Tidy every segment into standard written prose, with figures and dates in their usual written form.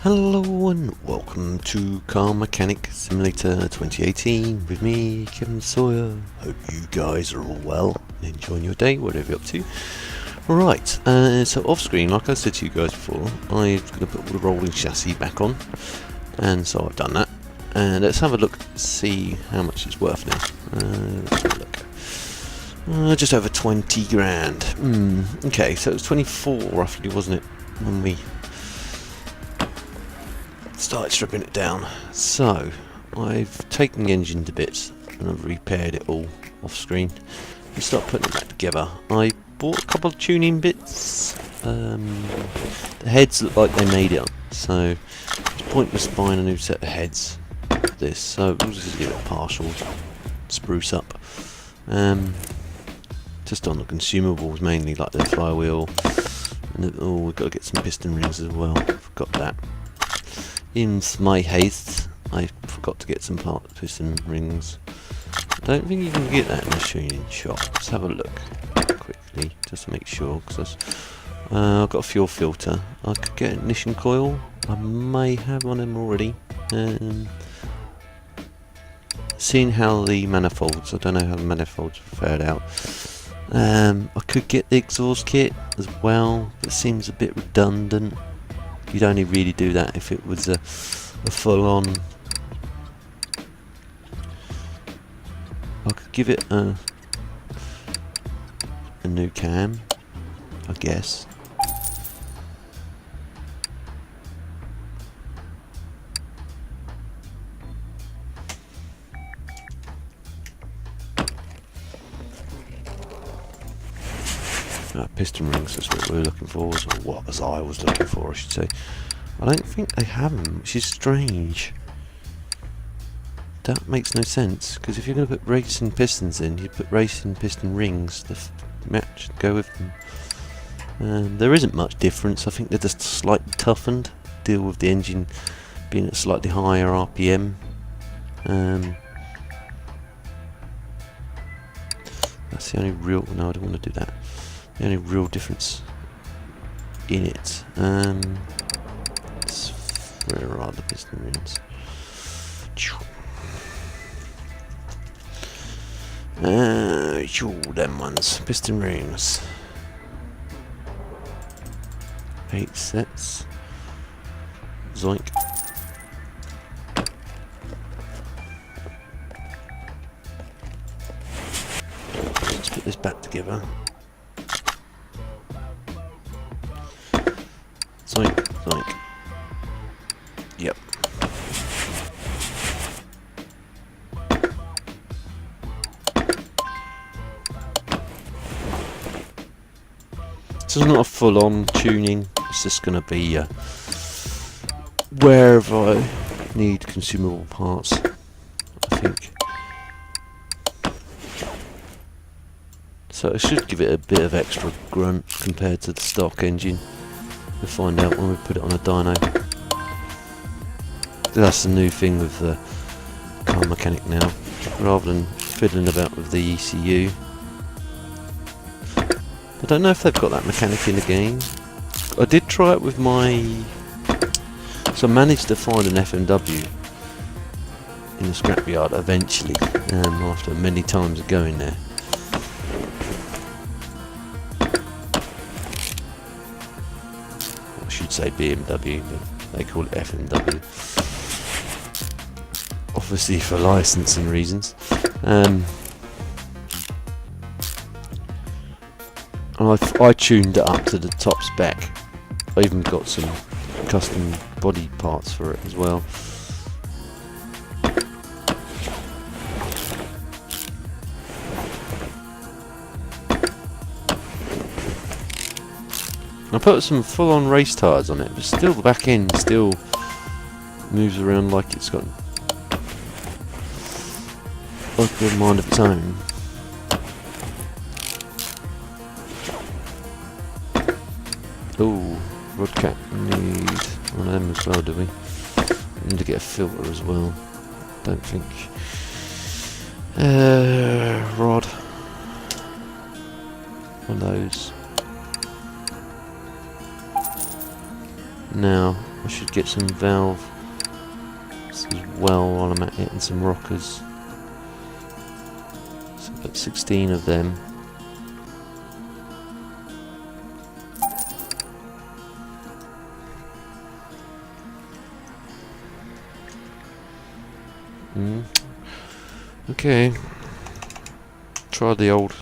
Hello and welcome to Car Mechanic Simulator 2018 with me, Kevin Sawyer. Hope you guys are all well, enjoying your day, whatever you're up to. Right, so off screen, like I said to you guys before, I'm going to put the rolling chassis back on, and so I've done that. And let's have a look, see how much it's worth now. Let's have a look. Just over 20 grand. Okay, so it was 24 roughly, wasn't it, when we started stripping it down. So I've taken the engine to bits and I've repaired it all off screen and start putting it back together. I bought a couple of tuning bits. The heads look like they made it, so it's pointless buying a new set of heads for this, so we'll just give it a partial spruce up. Just on the consumables mainly, like the flywheel, and we've got to get some piston rings as well. Forgot that. In my haste, I forgot to get some piston rings. I don't think you can get that in the tuning shop. Let's have a look quickly, just to make sure, because I've got a fuel filter. I could get an ignition coil. I may have one of them already. Seeing how the manifolds, I don't know how the manifolds are fared out. I could get the exhaust kit as well, but it seems a bit redundant. You'd only really do that if it was a full-on. I could give it a new cam, I guess. Piston rings, that's what we're looking for, or what as I was looking for, I should say. I don't think they have them, which is strange. That makes no sense, because if you're going to put racing pistons in, you put racing piston rings to match, go with them. There isn't much difference. I think they're just slightly toughened, deal with the engine being at slightly higher RPM. That's the only real. No, I don't want to do that. The only real difference in it. Where are the piston rings? Them ones. Piston rings. 8 sets. Zoink. Let's put this back together. Zoink, zoink. Yep. So it's not a full-on tuning. It's just going to be wherever I need consumable parts, I think. So it should give it a bit of extra grunt compared to the stock engine. We'll find out when we put it on a dyno. That's the new thing with the Car Mechanic now. Rather than fiddling about with the ECU. I don't know if they've got that mechanic in the game. I did try it with my... So I managed to find an FMW in the scrapyard eventually, after many times of going there. I should say BMW, but they call it FMW. Obviously for licensing reasons. I tuned it up to the top spec. I even got some custom body parts for it as well. I put some full-on race tyres on it, but still the back end still moves around like it's got a mind of its own. Oh, rod cap, need one of them as well, do we? We need to get a filter as well. Don't think. Rod. One of those. Now, I should get some valve as well while I'm at it, and some rockers. So I've got 16 of them. Okay. Try the old...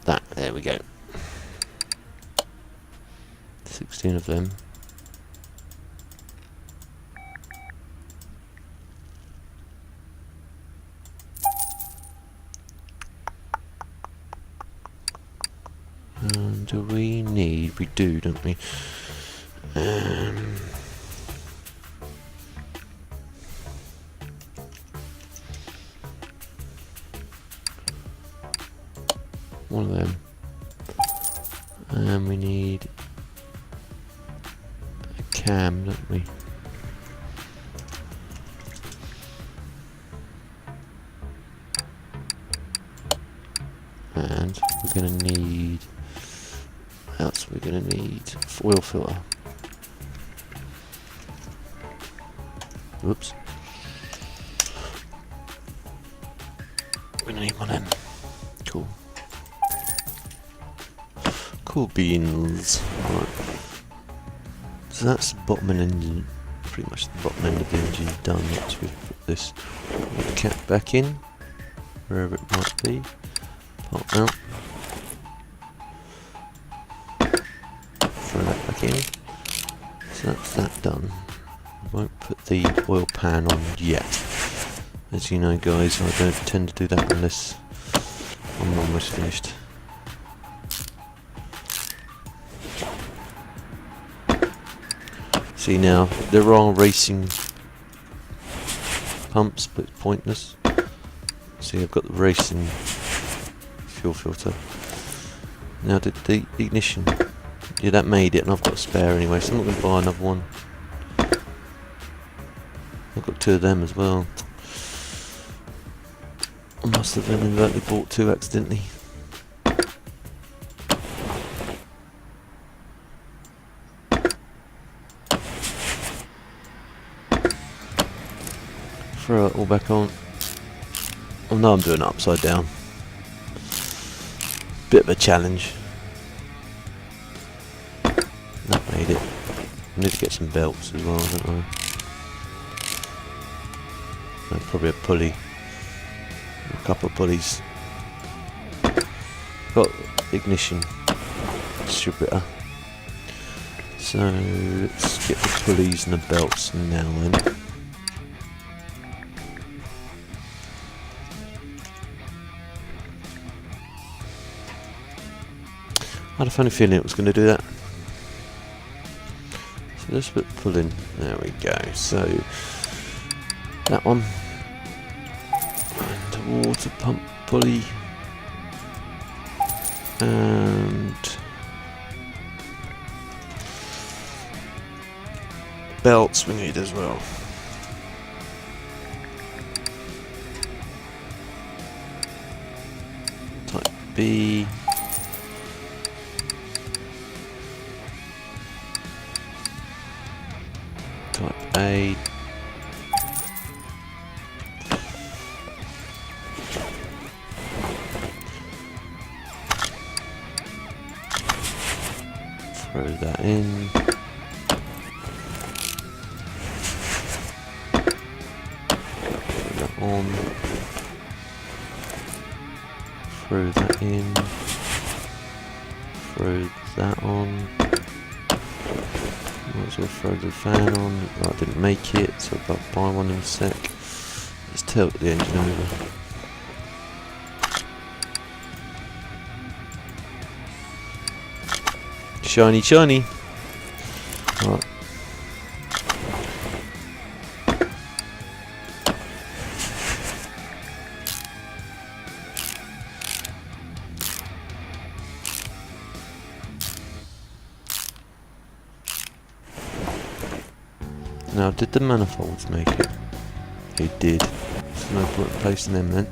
there we go. 16 of them. Do we need... we do, don't we? One of them. And we need a cam, don't we? And we're going to need... what else we're going to need? Oil filter. Whoops. We're going to need one of them. Cool. Cool beans. Right. So that's the bottom end, pretty much the bottom end of the engine done. Once we put this cap back in, wherever it might be. Pop out. Throw that back in. So that's that done. I won't put the oil pan on yet. As you know, guys, I don't tend to do that unless I'm almost finished. See now, there are racing pumps, but it's pointless. See, I've got the racing fuel filter. Now did the ignition, yeah, that made it, and I've got a spare anyway, so I'm not going to buy another one. I've got two of them as well. I must have inadvertently bought two accidentally. Throw it all back on. Oh no, I'm doing it upside down. Bit of a challenge. That made it. I need to get some belts as well, don't I? And probably a pulley. A couple of pulleys. Got ignition distributor. So let's get the pulleys and the belts now then. I had a funny feeling it was going to do that. So let's put pull in. There we go. So that one. And a water pump pulley. And belts we need as well. Type B. Type A. Throw that in. Throw that on. Throw that in. Throw that on. Might as well throw the fan on. Oh, I didn't make it, so I'll buy one in a sec. Let's tilt the engine over. Shiny, shiny. Right. Now, did the manifolds make it? They did. There's no point replacing them then.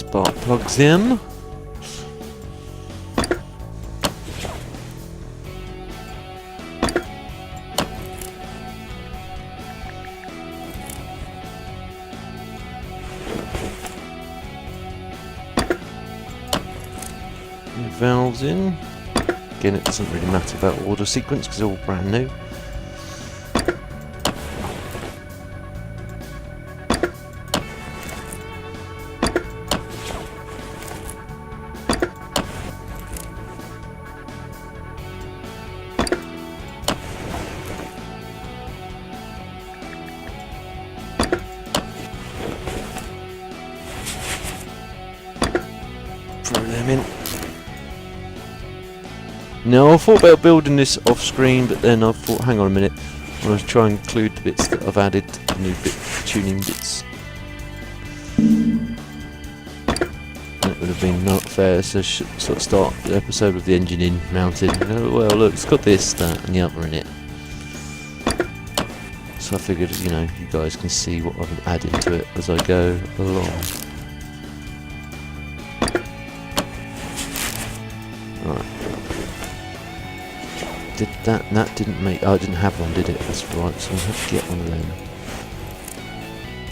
Spark plugs in. New valves in. Again, it doesn't really matter about order sequence because they're all brand new. Throw them in. No, I thought about building this off screen, but then I thought, hang on a minute, I'm going to try and include the bits that I've added, the new tuning bits. It would have been not fair, so sort of start the episode with the engine in mounted. Well, look, it's got this, that, and the other in it. So I figured, you know, you guys can see what I'm adding to it as I go along. Right. Did that didn't make... Oh, I didn't have one, did it? That's right, so I'll have to get one of them.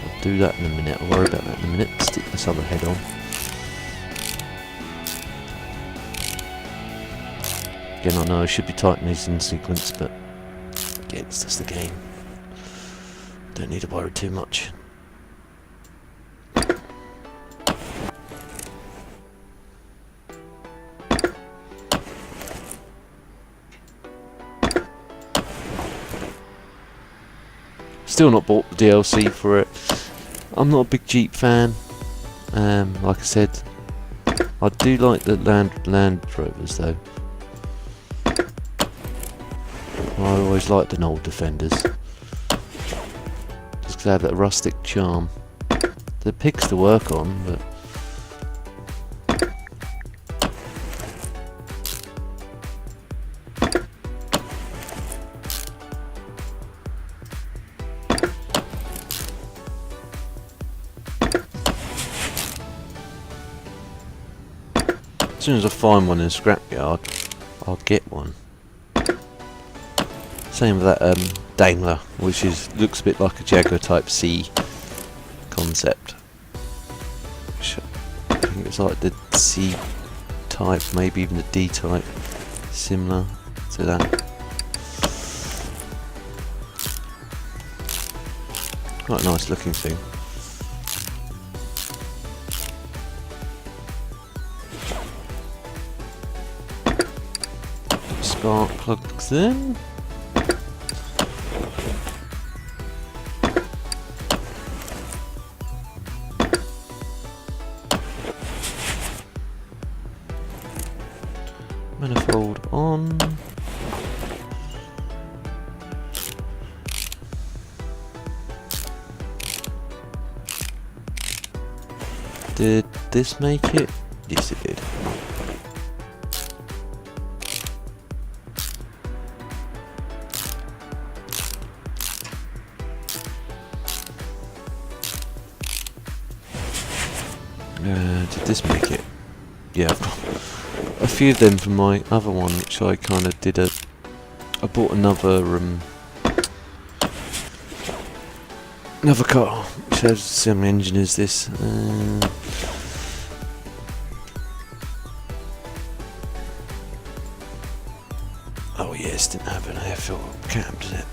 I'll do that in a minute. I'll worry about that in a minute. Stick this other head on. Again, I know I should be tightening these in sequence, but again, it's just the game. Don't need to worry too much. Still not bought the DLC for it. I'm not a big Jeep fan. Like I said, I do like the Land Rovers though. I always liked the old Defenders. Just 'cause they have that rustic charm. The picks to work on, but as soon as I find one in a scrapyard, I'll get one. Same with that Daimler, which looks a bit like a Jaguar Type C concept. Which I think it's like the C type, maybe even the D type, similar to that. Quite a nice looking thing. Spark plugs in. Manifold on. Did this make it? Yes, it did. Did this make it? Yeah, I've got a few of them from my other one, which I kind of did I bought another car, which has the same engine as this. Oh yes, didn't have an air filter cap, did it?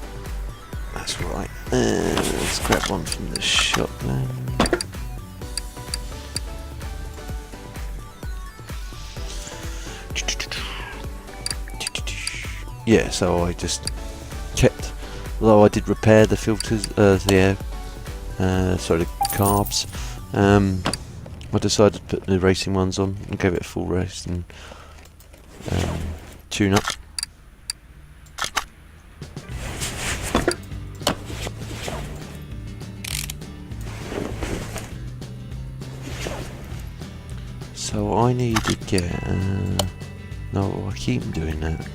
That's right. Let's grab one from the shop then. Yeah, so I just kept, although I did repair the filters, the carbs, I decided to put the racing ones on and gave it a full race and tune up. So I need to get, no, I keep doing that.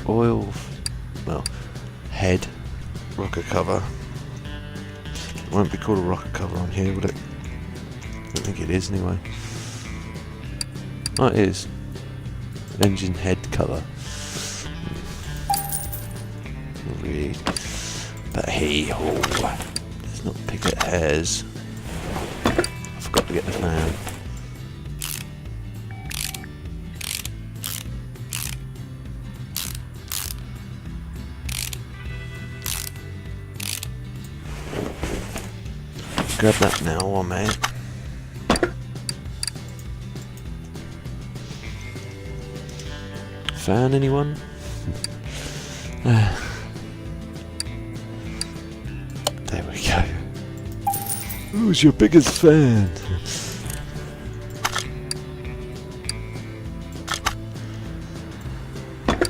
Oil, well, head, rocker cover, It won't be called a rocket cover on here, would it? I don't think it is anyway. Oh, it is. Engine head cover. Not really. But hey ho. Let's not pick at hairs. I forgot to get the fan. Grab that now while I'm at it. Fan, anyone? There we go. Who's your biggest fan?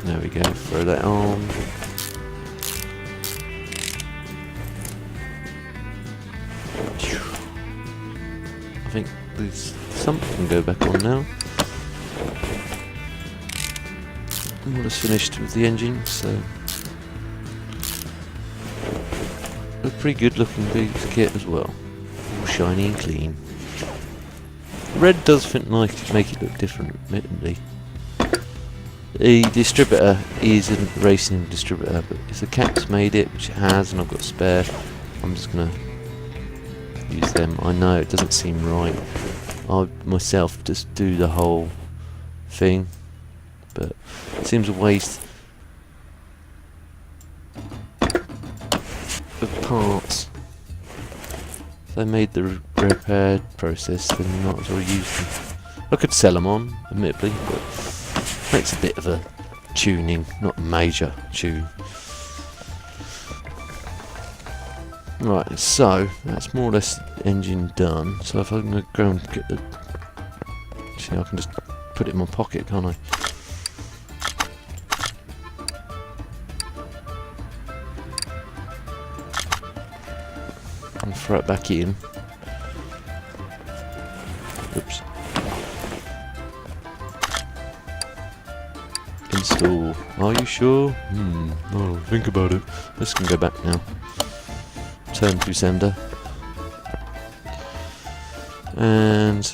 There we go, throw that on. I think there's something can go back on now. All is finished with the engine, so a pretty good looking boots kit as well. All shiny and clean. Red does make it look different, admittedly. The distributor is a racing distributor, but if the Cap's made it, which it has, and I've got a spare, I'm just gonna use them. I know it doesn't seem right. I myself just do the whole thing, but it seems a waste of parts. If they made the repair process, then you might as well use them. I could sell them on, admittedly, but it makes a bit of a tuning, not a major tune. Right, so that's more or less the engine done. So if I'm going to go and get the... Actually, I can just put it in my pocket, can't I? And throw it back in. Oops. Install. Are you sure? No, think about it. This can go back now. Turn to sender. And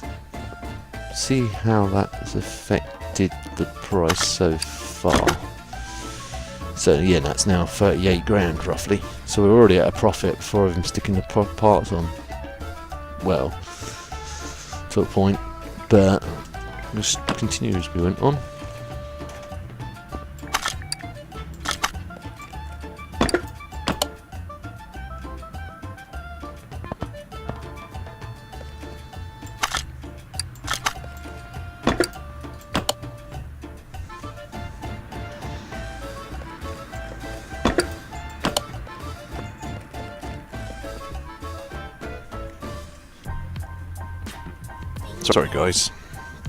see how that has affected the price so far. So yeah, that's now 38 grand roughly. So we're already at a profit before even sticking the parts on. Well, to a point, but we'll just continue as we went on. Sorry guys,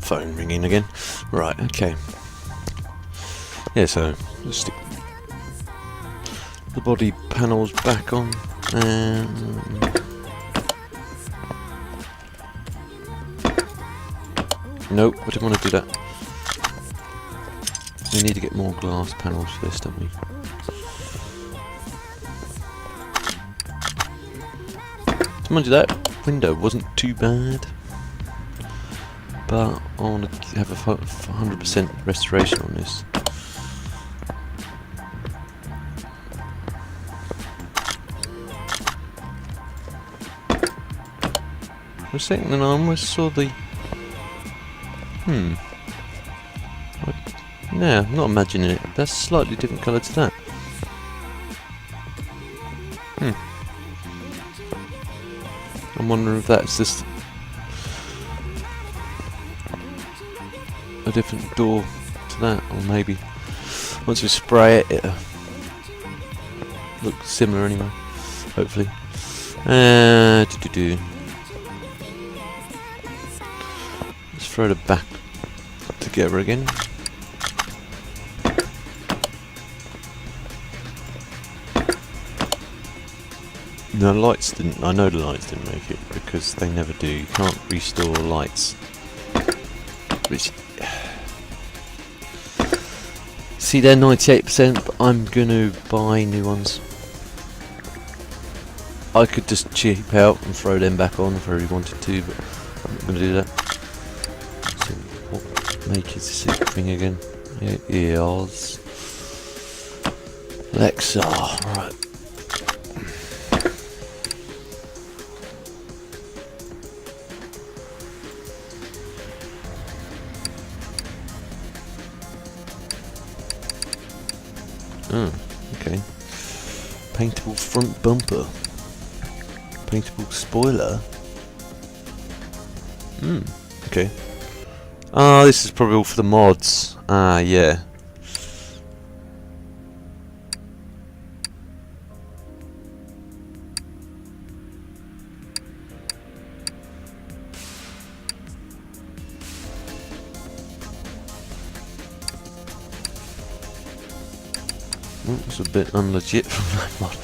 phone ringing again. Right, okay. Yeah, so let's stick the body panels back on, and nope, I didn't want to do that. We need to get more glass panels first, don't we? So mind you, that window wasn't too bad. But I want to have a 100% restoration on this. For a second then I almost saw the... Yeah, I'm not imagining it. That's a slightly different colour to that. I'm wondering if that's just a different door to that, or maybe once we spray it, it'll look similar anyway, hopefully. Let's throw the back together again. No, lights didn't. I know the lights didn't make it because they never do. You can't restore lights. Which, see, they're 98%, but I'm going to buy new ones. I could just cheap out and throw them back on if I really wanted to, but I'm not going to do that. So what make is this thing again? It is Luxor, right. Oh, okay. Paintable front bumper. Paintable spoiler. Okay. Oh, this is probably all for the mods. Ah, yeah. It's a bit unlegit from that mod.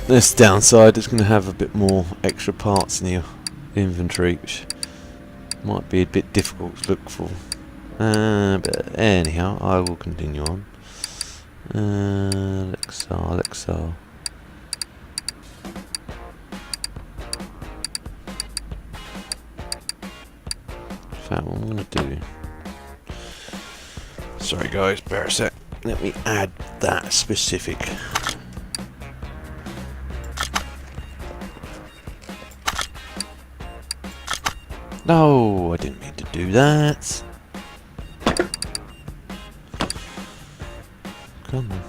This downside is going to have a bit more extra parts in your inventory, which might be a bit difficult to look for. But anyhow, I will continue on. Luxor. In fact, what I'm going to do... Sorry guys, bear a sec. Let me add that specific... No, I didn't mean to do that. Come on.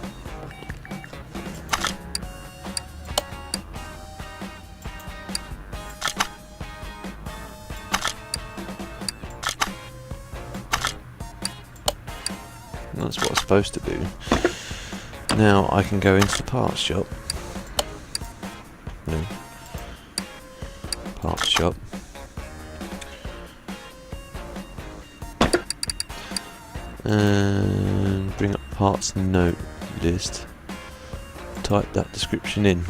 That's what I'm supposed to do. Now I can go into the parts shop. No. Parts shop. And bring up parts note list. Type that description in.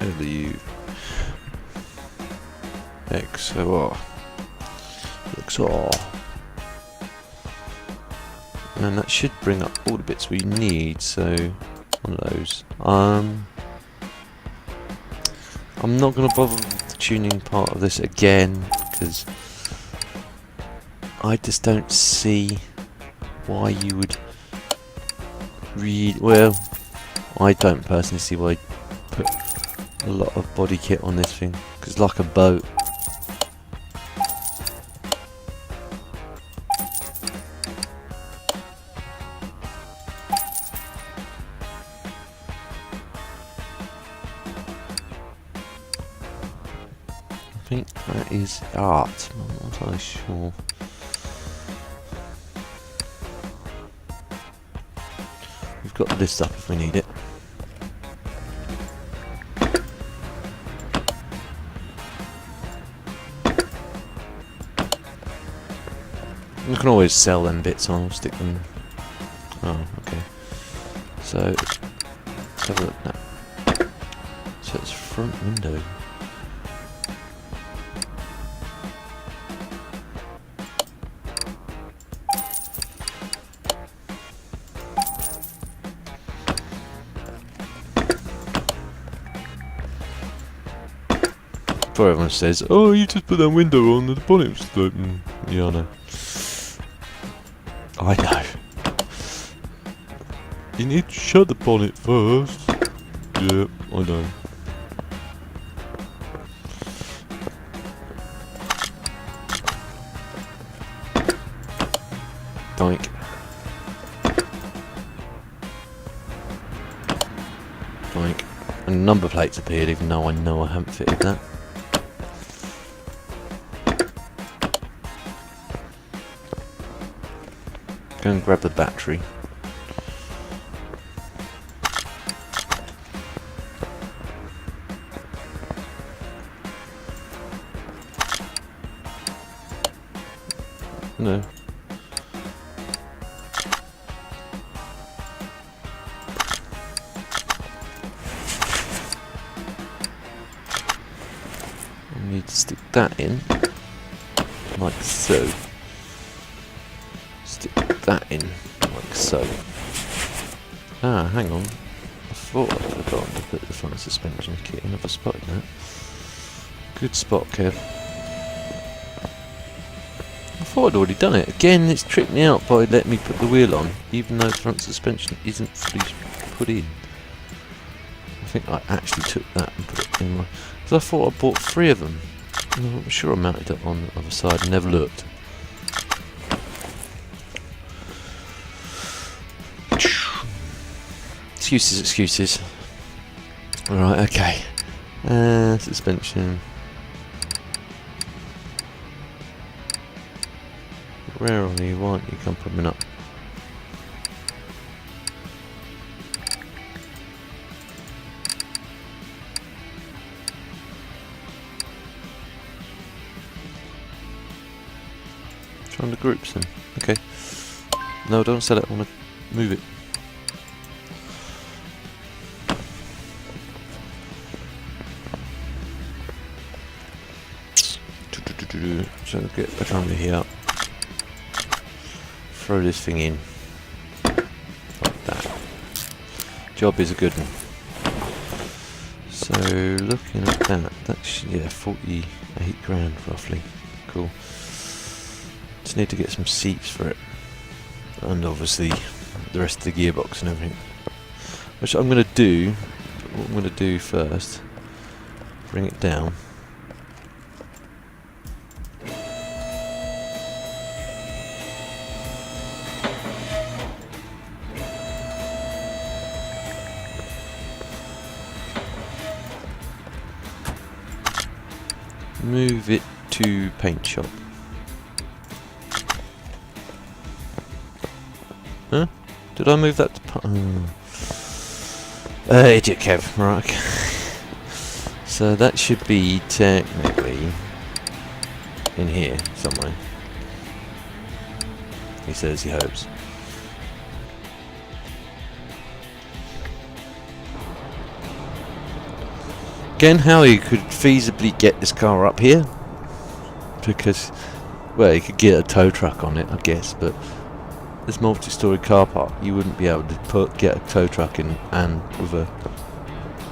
LUXOR. Luxor. And that should bring up all the bits we need, so one of those. I'm not going to bother with the tuning part of this again, because I just don't see why you would well, I don't personally see why you put a lot of body kit on this thing, because it's like a boat. I think that is art, I'm not entirely sure. We've got this up if we need it. You can always sell them bits on, stick them. Oh, okay. So, let's have a look now. So it's front window. Before everyone says, oh, you just put that window on and the bonnet was open. Yeah, I know. I know. You need to shut the bonnet first. Yeah, I know. Doink. Doink. And number plates appeared even though I know I haven't fitted that. Go and grab the battery. No. I need to stick that in, like so. Stick that in. like so. Ah, hang on. I thought I'd forgotten to put the front suspension kit in. Have I spotted that? Good spot, Kev. I thought I'd already done it. Again, it's tricked me out by letting me put the wheel on, even though the front suspension isn't fully put in. I think I actually took that and put it in my... Because I thought I bought 3 of them. I'm sure I mounted it on the other side and never looked. Excuses, excuses. Alright, okay. Suspension. Where are you? Why don't you come coming up? Trying to group them. Okay. No, don't sell it. I want to move it. So get the camera here. Throw this thing in. Like that. Job is a good one. So looking at that, that's yeah, 48 grand roughly. Cool. Just need to get some seats for it. And obviously the rest of the gearbox and everything. Which I'm gonna do, what I'm gonna do first, bring it down. Move it to paint shop. Huh? Did I move that to idiot Kev, right. So that should be technically in here somewhere. He says he hopes. Again, how you could feasibly get this car up here, because, well, you could get a tow truck on it, I guess, but this multi-storey car park, you wouldn't be able to get a tow truck in and with a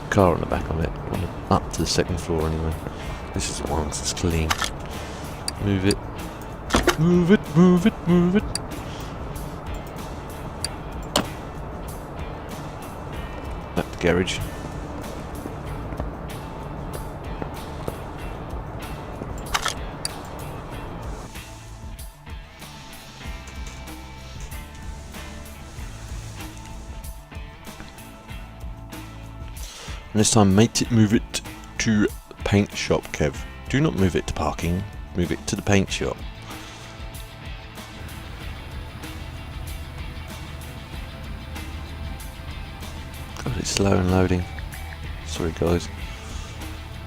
car on the back of it, up to the 2nd floor anyway. This is one, it's clean. Move it. Move it, move it, move it. At the garage. And this time, move it to paint shop, Kev. Do not move it to parking. Move it to the paint shop. God, it's slow and loading. Sorry, guys.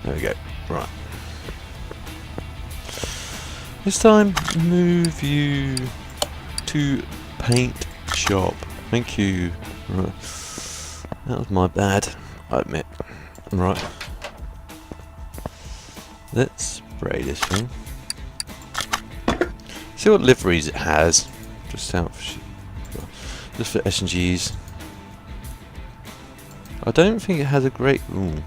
There we go. Right. This time, move you to paint shop. Thank you. Right. That was my bad, I admit. Right. Let's spray this thing. See what liveries it has. Just out for just for S&Gs. I don't think it has a great. Ooh.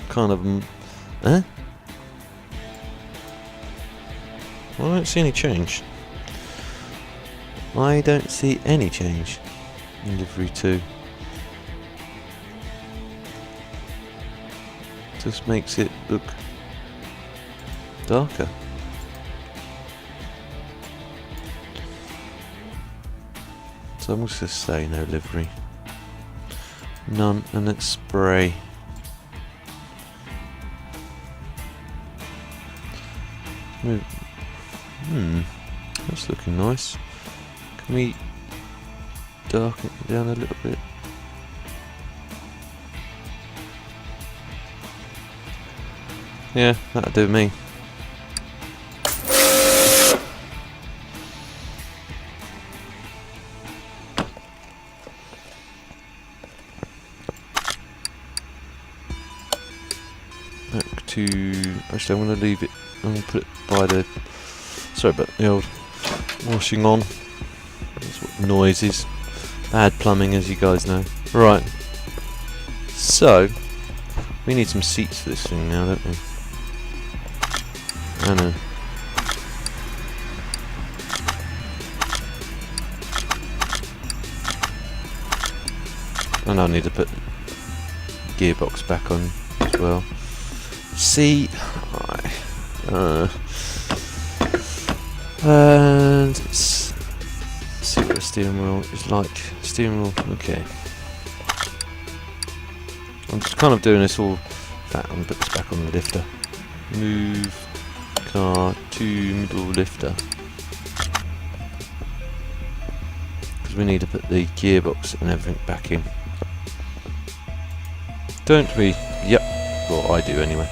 Kind of. Eh? Well, I don't see any change. I don't see any change in livery 2. Just makes it look darker. So I'm just going to say no livery. None, and let's spray. That's looking nice. Can we darken it down a little bit? Yeah, that'll do me. Back to... Actually, I'm going to leave it and put it by the, sorry about the old washing on. That's what the noise is. Bad plumbing, as you guys know. Right. So we need some seats for this thing now, don't we? I know. And I need to put the gearbox back on as well. See, and let's see what the steering wheel is like. Steering wheel, okay. I'm just kind of doing this all. In fact, I'm going to put this back on the lifter. Move car to middle lifter. Because we need to put the gearbox and everything back in. Don't we? Yep. Well, I do anyway.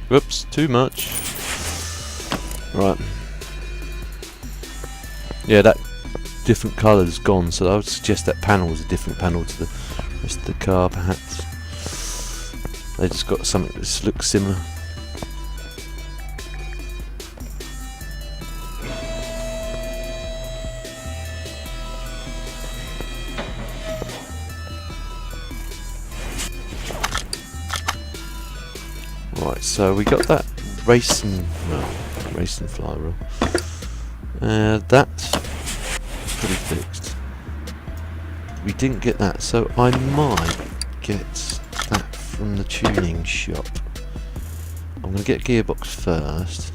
Whoops, too much. Right. Yeah, that different colour's gone, so I would suggest that panel is a different panel to the rest of the car, perhaps. They just got something that looks similar. Right, so we got that racing flywheel. That's pretty fixed. We didn't get that, so I might get that from the tuning shop. I'm going to get gearbox first.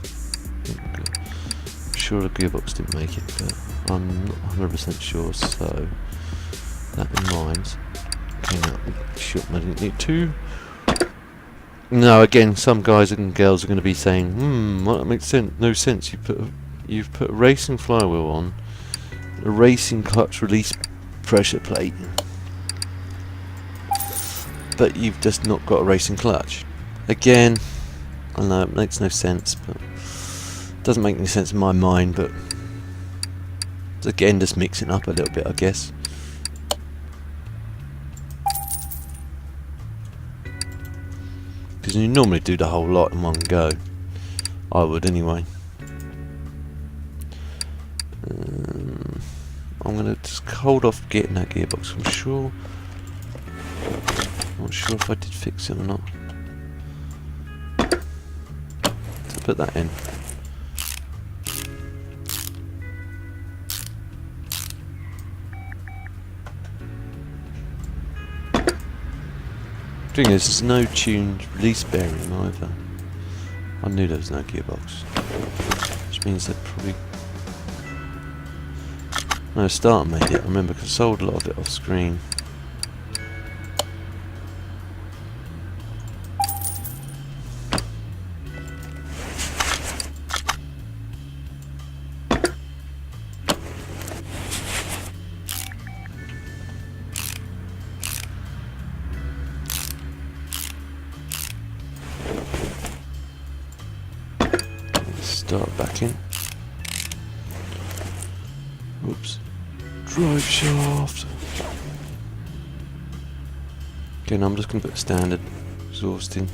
I'm sure the gearbox didn't make it, but I'm not 100% sure, so that in mind. Okay, now, shop, I didn't need two. No, again, some guys and girls are going to be saying, well, that makes no sense. You've put a racing flywheel on, a racing clutch release pressure plate, but you've just not got a racing clutch. Again, I know it makes no sense, but it doesn't make any sense in my mind, but it's again just mixing up a little bit, I guess. Because you normally do the whole lot in one go. I would anyway. I'm going to just hold off getting that gearbox. I'm not sure if I did fix it or not. Let's put that in. Thing is, there's no tuned release bearing either. I knew there was no gearbox, which means that probably no starter made it. I remember because I sold a lot of it off screen. Start back in. Oops. Drive shaft. Again, I'm just going to put standard exhaust in.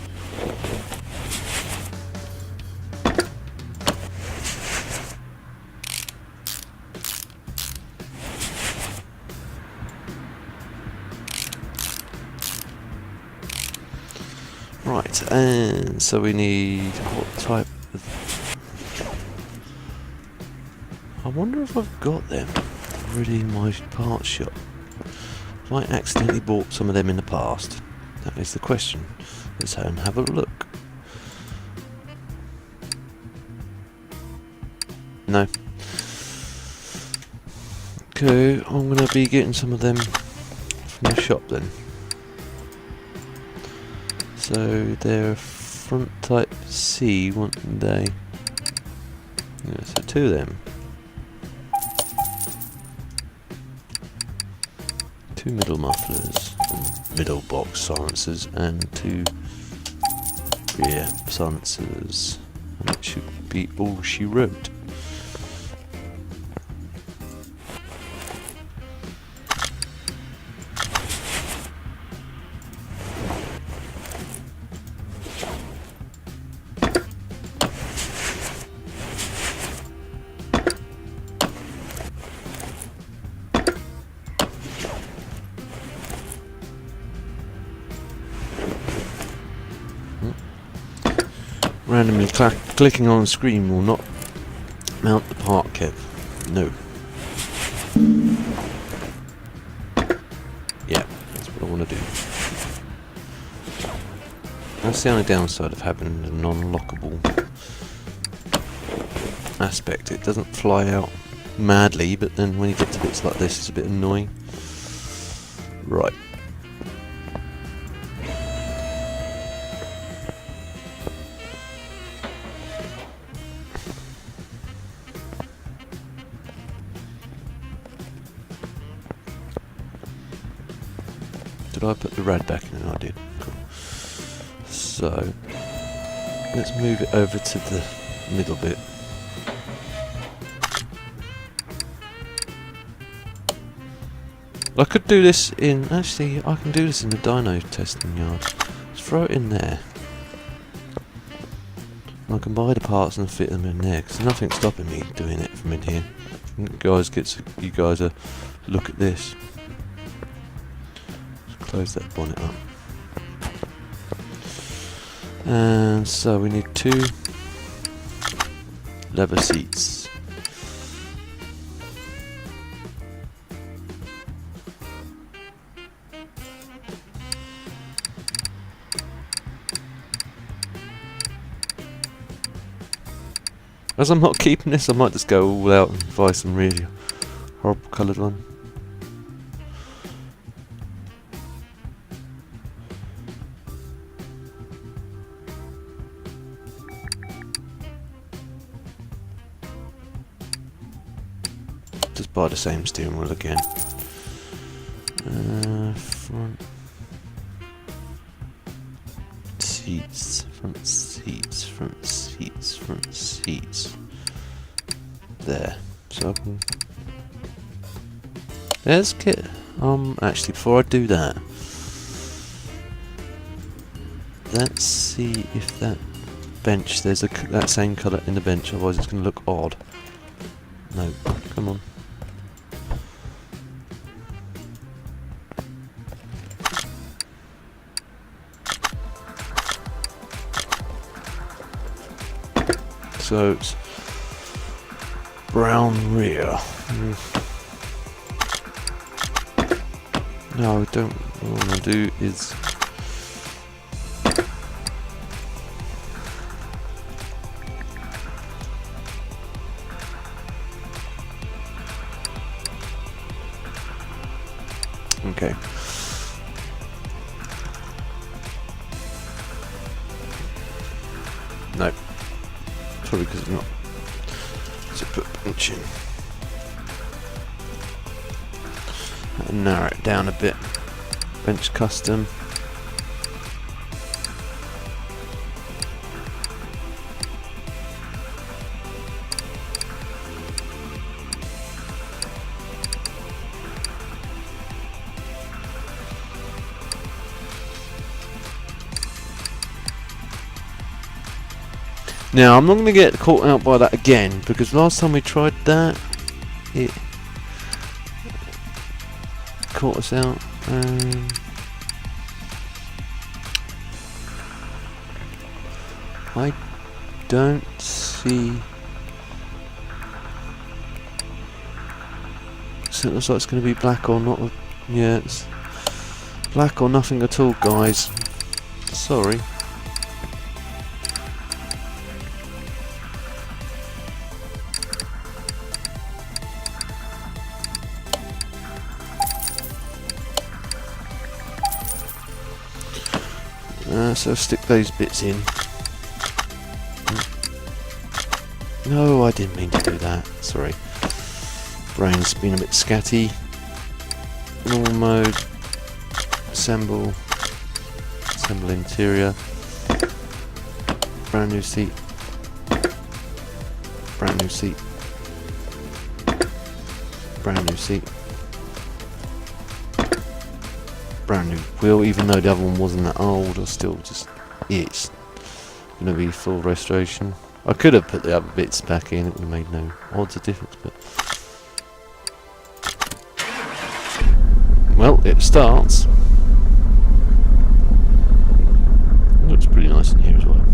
Right, and so we need what type of... I wonder if I've got them already in my parts shop. Have I accidentally bought some of them in the past? That is the question. Let's go and have a look. No. Okay, I'm going to be getting some of them from the shop then. So they're front type C, weren't they? Yeah, so two of them. 2 middle mufflers, middle box silencers, and 2 rear silencers. And that should be all she wrote. Randomly clicking on the screen will not mount the part, Kev. No. Yeah, that's what I want to do. That's the only downside of having a non-lockable aspect. It doesn't fly out madly, but then when you get to bits like this, it's a bit annoying. Right. Did I put the rad back in? I did. Cool. So, let's move it over to the middle bit. I could do this in... Actually, I can do this in the dyno testing yard. Let's throw it in there. I can buy the parts and fit them in there, because there's nothing stopping me doing it from in here. You guys a look at this. Close that bonnet up. And so we need 2 leather seats. As I'm not keeping this, I might just go all out and buy some really horrible coloured one. Just buy the same steering wheel again. Front seats, front seats, front seats, front seats. There. So I can... Let's get... actually, before I do that, let's see if that bench, there's that same colour in the bench, otherwise it's going to look odd. No, come on. So it's brown rear. No, I don't. What I want to do is okay. No. Probably because it's not. So put bench in. And narrow it down a bit. Bench custom. Now, I'm not going to get caught out by that again, because last time we tried that, it caught us out. I don't see... So it looks like it's going to be black or not. Yeah, it's black or nothing at all, guys. Sorry. So stick those bits in. No, I didn't mean to do that. Sorry. Brain's been a bit scatty. Normal mode. Assemble. Assemble interior. Brand new seat. Brand new seat. Brand new seat. Brand new wheel, even though the other one wasn't that old, or still just, it's going to be full restoration. I could have put the other bits back in, it would have made no odds of difference, but well, it starts. It looks pretty nice in here as well.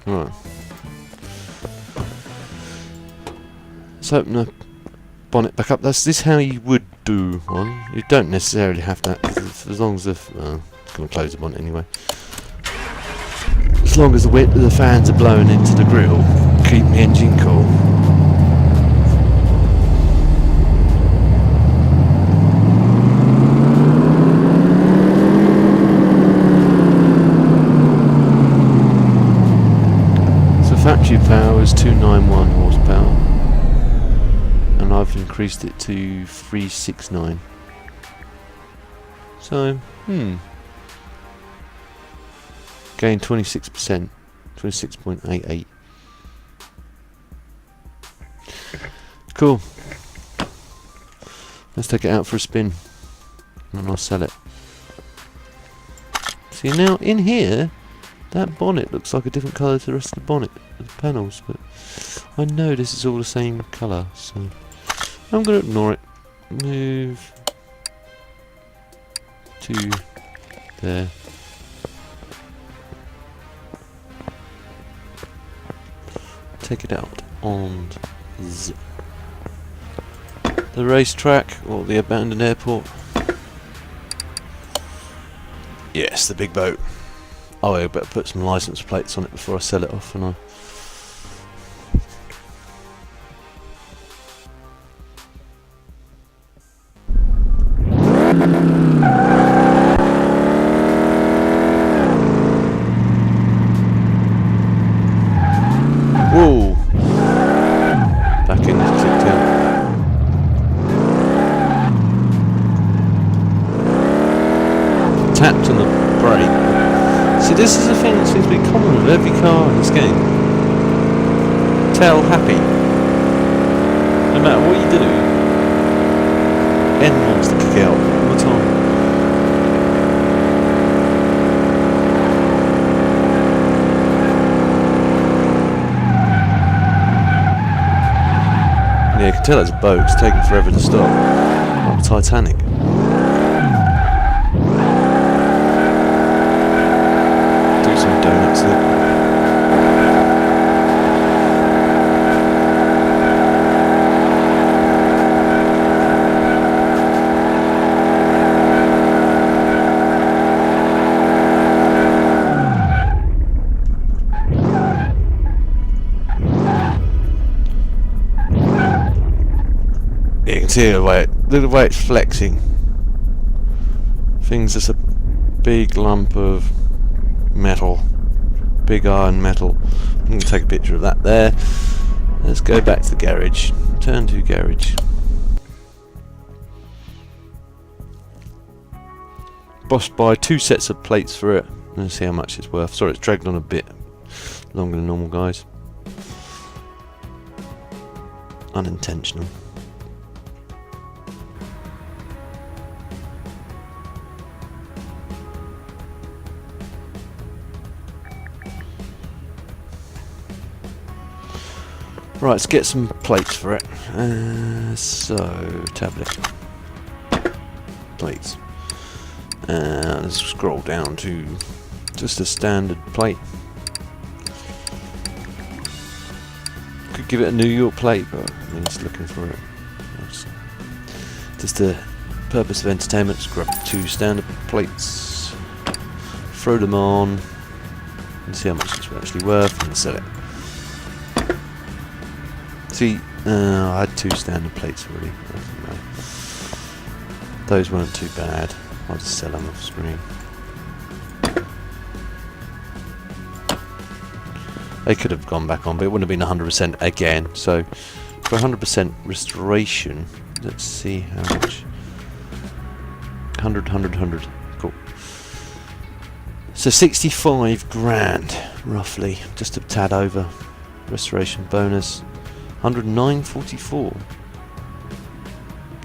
Right. Let's open the bonnet back up. This is how you would do one. You don't necessarily have that, as long as the it's going to close the bonnet anyway. As long as the wind of the fans are blowing into the grill, keep the engine cool. So factory power is 291 horsepower. And I've increased it to 369. So, gain 26%, 26.88. Cool. Let's take it out for a spin, and I'll sell it. See, now in here, that bonnet looks like a different colour to the rest of the bonnet, the panels, but I know this is all the same colour, so I'm going to ignore it. Move to there. Take it out on the racetrack or the abandoned airport. Yes, the big boat. Oh, I better put some license plates on it before I sell it off, and I. Whoa! Back in, just clicked out. Tapped on the brake. See, this is a thing that seems to be common with every car in this game. Tail happy. No matter what you do, N wants to kick out all the time. Yeah, you can tell it's a boat, it's taking forever to stop. Like the Titanic. Do some donuts there. You can see look at the way it's flexing. Thing's just a big lump of metal, big iron metal. I'm going to take a picture of that there. Let's go back to the garage. Turn to garage. Bossed by 2 sets of plates for it. Let's see how much it's worth. Sorry, it's dragged on a bit longer than normal, guys. Unintentional. Right, let's get some plates for it. So, tablet. Plates. Let's scroll down to just a standard plate. Could give it a New York plate, but I'm just looking for it. Just the purpose of entertainment, just grab 2 standard plates, throw them on, and see how much it's actually worth, and sell it. See, I had 2 standard plates already. Those weren't too bad. I'll just sell them off screen. They could have gone back on, but it wouldn't have been 100% again. So for 100% restoration. Let's see how much. 100, 100, 100. Cool. So 65 grand, roughly, just a tad over. Restoration bonus, 109.44.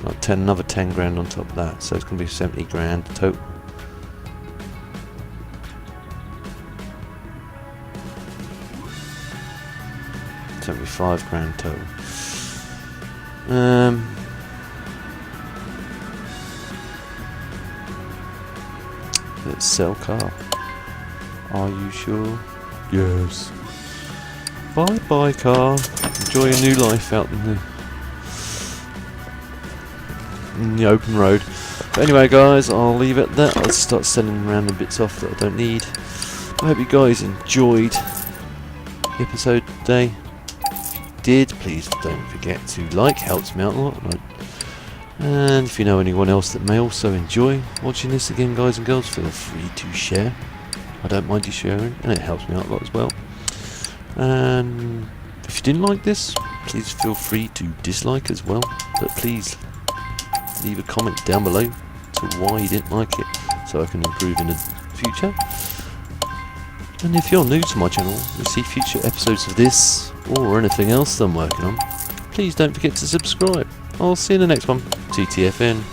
Like another 10 grand on top of that, so it's going to be 70 grand total. $75 grand total. Let's sell car. Are you sure? Yes. Bye bye car. Enjoy a new life out in the open road. But anyway guys, I'll leave it there. I'll start selling random bits off that I don't need. I hope you guys enjoyed the episode today. If you did, please don't forget to like, helps me out a lot. And if you know anyone else that may also enjoy watching this again, guys and girls, feel free to share. I don't mind you sharing, and it helps me out a lot as well. And if you didn't like this, please feel free to dislike as well. But please leave a comment down below to why you didn't like it, so I can improve in the future. And if you're new to my channel and see future episodes of this or anything else that I'm working on, please don't forget to subscribe. I'll see you in the next one. TTFN.